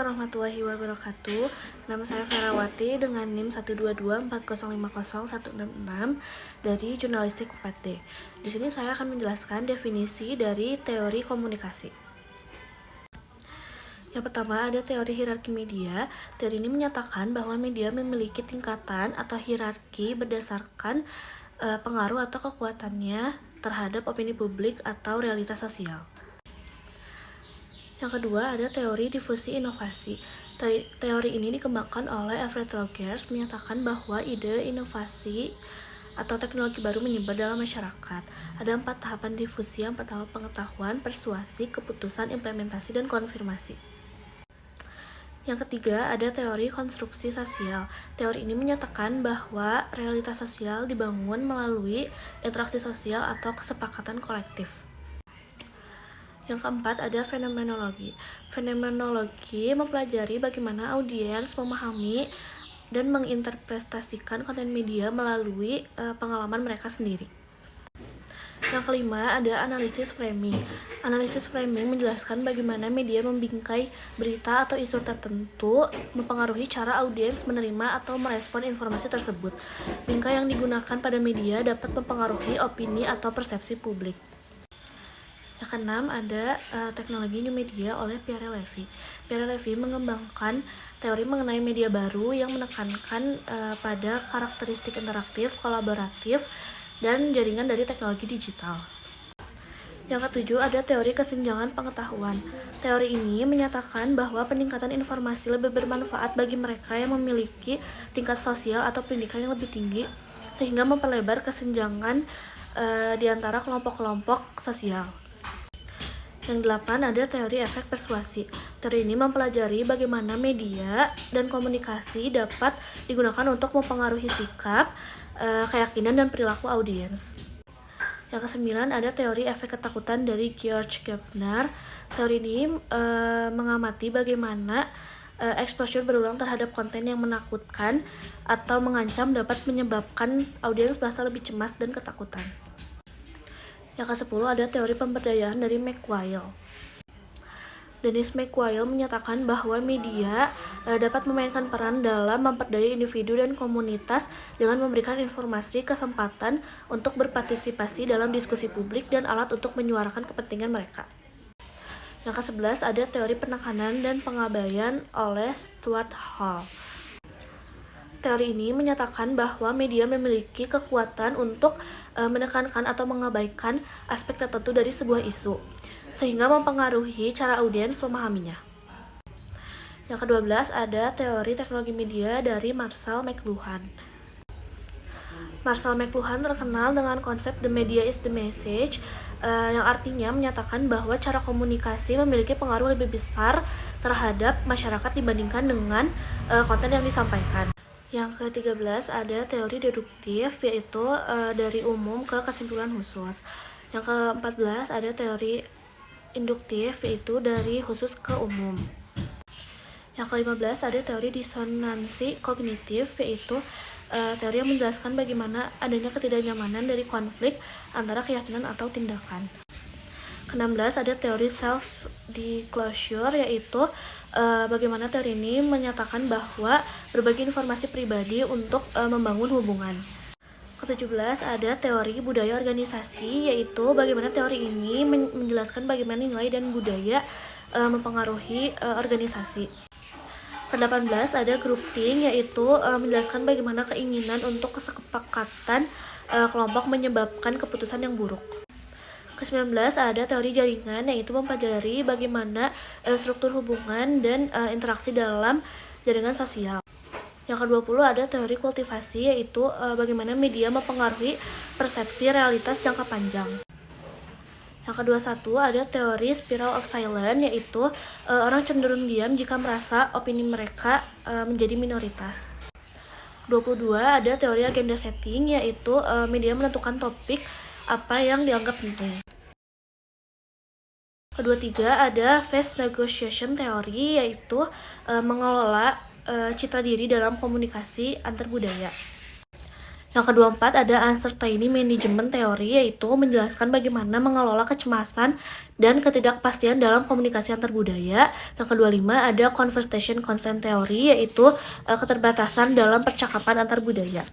warahmatullahi wabarakatuh. Nama saya Ferawati dengan NIM 12240500166 dari Jurnalistik 4D. Di sini saya akan menjelaskan definisi dari teori komunikasi. Yang pertama ada teori hierarki media. Teori ini menyatakan bahwa media memiliki tingkatan atau hierarki berdasarkan pengaruh atau kekuatannya terhadap opini publik atau realitas sosial. Yang kedua ada teori difusi inovasi. Teori ini dikembangkan oleh Alfred Rogers, menyatakan bahwa ide inovasi atau teknologi baru menyebar dalam masyarakat. Ada 4 tahapan difusi. Yang pertama pengetahuan, persuasi, keputusan, implementasi, dan konfirmasi. Yang ketiga ada teori konstruksi sosial. Teori ini menyatakan bahwa realitas sosial dibangun melalui interaksi sosial atau kesepakatan kolektif. Yang keempat ada fenomenologi. Fenomenologi mempelajari bagaimana audiens memahami dan menginterpretasikan konten media melalui pengalaman mereka sendiri. Yang kelima ada analisis framing. Analisis framing menjelaskan bagaimana media membingkai berita atau isu tertentu mempengaruhi cara audiens menerima atau merespon informasi tersebut. Bingkai yang digunakan pada media dapat mempengaruhi opini atau persepsi publik. Yang keenam ada teknologi new media oleh Pierre Levy. Pierre Levy mengembangkan teori mengenai media baru yang menekankan pada karakteristik interaktif, kolaboratif, dan jaringan dari teknologi digital. Yang ketujuh ada teori kesenjangan pengetahuan. Teori ini menyatakan bahwa peningkatan informasi lebih bermanfaat bagi mereka yang memiliki tingkat sosial atau pendidikan yang lebih tinggi, sehingga memperlebar kesenjangan di antara kelompok-kelompok sosial. Yang 8 ada teori efek persuasi. Teori ini mempelajari bagaimana media dan komunikasi dapat digunakan untuk mempengaruhi sikap, keyakinan, dan perilaku audiens. Yang ke-9 ada teori efek ketakutan dari George Gardner. Teori ini mengamati bagaimana exposure berulang terhadap konten yang menakutkan atau mengancam dapat menyebabkan audiens merasa lebih cemas dan ketakutan. Yang ke-10 ada teori pemberdayaan dari McQuail. Dennis McQuail menyatakan bahwa media dapat memainkan peran dalam memperdaya individu dan komunitas dengan memberikan informasi, kesempatan untuk berpartisipasi dalam diskusi publik, dan alat untuk menyuarakan kepentingan mereka. Yang ke-11 ada teori penekanan dan pengabaian oleh Stuart Hall. Teori ini menyatakan bahwa media memiliki kekuatan untuk menekankan atau mengabaikan aspek tertentu dari sebuah isu, sehingga mempengaruhi cara audiens memahaminya. Yang ke-12 ada teori teknologi media dari Marshall McLuhan. Marshall McLuhan terkenal dengan konsep The Media is the Message, yang artinya menyatakan bahwa cara komunikasi memiliki pengaruh lebih besar terhadap masyarakat dibandingkan dengan konten yang disampaikan. Yang ke-13 ada teori deduktif, yaitu dari umum ke kesimpulan khusus. Yang ke-14 ada teori induktif, yaitu dari khusus ke umum. Yang ke-15 ada teori disonansi kognitif, yaitu teori yang menjelaskan bagaimana adanya ketidaknyamanan dari konflik antara keyakinan atau tindakan. Ke-16 ada teori self-disclosure, yaitu bagaimana teori ini menyatakan bahwa berbagi informasi pribadi untuk membangun hubungan. Ke-17 ada teori budaya organisasi, yaitu bagaimana teori ini menjelaskan bagaimana nilai dan budaya mempengaruhi organisasi. Ke-18 ada groupthink, yaitu menjelaskan bagaimana keinginan untuk kesepakatan kelompok menyebabkan keputusan yang buruk. Ke-19 ada teori jaringan, yaitu mempelajari bagaimana struktur hubungan dan interaksi dalam jaringan sosial. Yang ke-20 ada teori kultivasi, yaitu bagaimana media mempengaruhi persepsi realitas jangka panjang. Yang ke-21 ada teori spiral of silence, yaitu orang cenderung diam jika merasa opini mereka menjadi minoritas. 22 ada teori agenda setting, yaitu media menentukan topik apa yang dianggap penting. Kedua-tiga ada phase negotiation theory, yaitu mengelola citra diri dalam komunikasi antar budaya. Yang kedua empat ada uncertainty management theory, yaitu menjelaskan bagaimana mengelola kecemasan dan ketidakpastian dalam komunikasi antar budaya. Yang kedua lima ada conversation consent theory, yaitu keterbatasan dalam percakapan antar budaya.